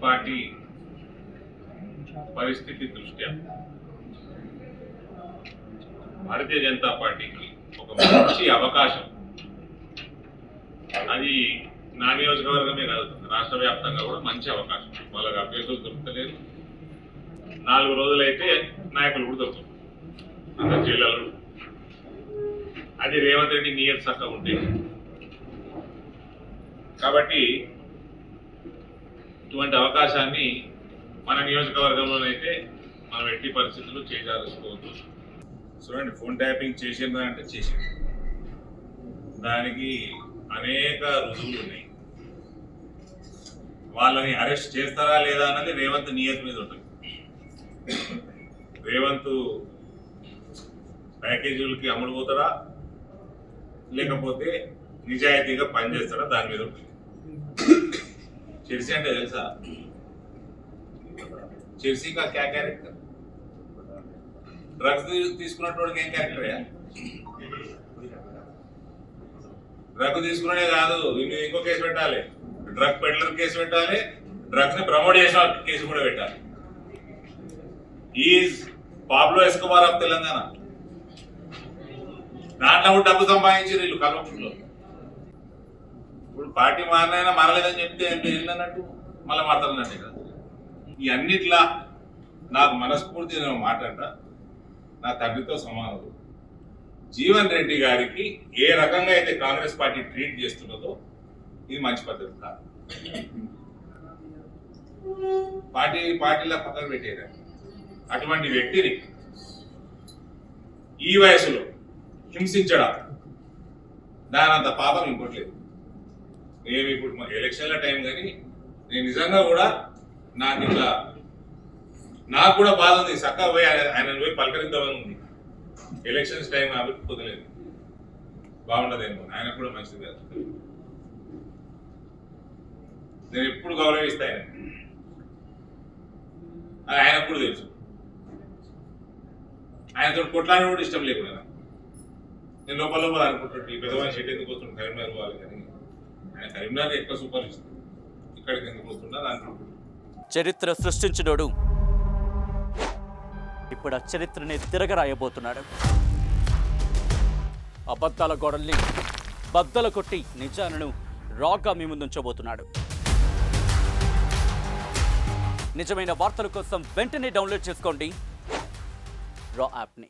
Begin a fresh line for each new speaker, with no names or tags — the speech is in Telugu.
పార్టీ పరిస్థితి దృష్ట్యా భారతీయ జనతా పార్టీకి ఒక మంచి అవకాశం, అది నా నియోజకవర్గమే కాదు రాష్ట్ర వ్యాప్తంగా కూడా మంచి అవకాశం. వాళ్ళకి అభ్యర్థులు దొరుకుతలేరు, 4 రోజులైతే నాయకులు కూడా దొరుకుతారు అందరు జిల్లాలో. అది రేవంత్ రెడ్డి నియత చక్కగా ఉంటే. కాబట్టి ఇటువంటి అవకాశాన్ని మన నియోజకవర్గంలోనైతే మనం ఎట్టి పరిస్థితుల్లో చేజారుకోవద్దు. చూడండి, ఫోన్ ట్యాపింగ్ చేసిందా అంటే చేసింది, దానికి అనేక రుజువులు ఉన్నాయి. వాళ్ళని అరెస్ట్ చేస్తారా లేదా అన్నది రేవంత్ నియత మీద ఉంటుంది. రేవంత్ ప్యాకేజీలకి అమ్ముడు పోతాడా లేకపోతే నిజాయితీగా పనిచేస్తాడా దాని మీద ఉంటుంది. చెర్సీ అంటే తెలుసా? చెర్సీ కా క్యా క్యారెక్టర్? డ్రగ్స్ తీసుకున్నటువంటి ఏం క్యారెక్టర్? డ్రగ్ తీసుకునే కాదు, ఇంకో కేసు పెట్టాలి, డ్రగ్ పెడ్లర్ కేసు పెట్టాలి, డ్రగ్స్ ని ప్రమోట్ చేసిన కేసు కూడా పెట్టాలి. Is Pablo Escobar of Telangana. దాంట్లో కూడా డబ్బు సంపాదించారు వీళ్ళు కల్వకుంట్లో. ఇప్పుడు పార్టీ మారినైనా మారలేదని చెప్తే ఏంటన్నట్టు మళ్ళీ మాట్లాడినట్టే కదా. ఈ అన్నిట్లా నాకు మనస్ఫూర్తి నేను మాట్లాడతా, నా తండ్రితో సమానం. జీవన్ రెడ్డి గారికి ఏ రకంగా అయితే కాంగ్రెస్ పార్టీ ట్రీట్ చేస్తున్నదో ఇది మంచి పద్ధతి కాదు. పార్టీలా పక్కన పెట్టేదా అటువంటి వ్యక్తిని ఈ వయసులో హింసించడం, దానంత పాపం ఇంకోట్లేదు. నేను ఇప్పుడు ఎలక్షన్ల టైం కానీ నేను నిజంగా కూడా నాకు కూడా బాధ ఉంది. చక్కగా పోయి ఆయన పోయి పలకరిద్దామని ఉంది. ఎలక్షన్స్ టైం కాబట్టి కుదరలేదు, బాగుండదేమో. ఆయన కూడా మంచిది కాదు. నేను ఎప్పుడు గౌరవిస్తాను, అది ఆయనకు కూడా తెలుసు. ఆయనతో కొట్లాడడం కూడా ఇష్టం లేకుండా నేను లోపల అనుకుంటుంటే ఈ పెద్దవాళ్ళ షెట్ ఎందుకు వస్తుంది కరీంనగర్ పోవాలి, కానీ ఆయన కరీంనగర్ ఎక్కువ సూపర్ ఇస్తుంది, ఇక్కడికి ఎందుకు వస్తున్నా అనుకుంటున్నాను.
చరిత్ర సృష్టించినోడు ఇప్పుడు ఆ చరిత్రని తిరగరాయబోతున్నాడు. అబద్ధాల గోడల్ని బద్దలు కొట్టి నిజాలను రాగా మీ ముందుంచబోతున్నాడు. నిజమైన వార్తల కోసం వెంటనే డౌన్లోడ్ చేసుకోండి రా యాప్ని.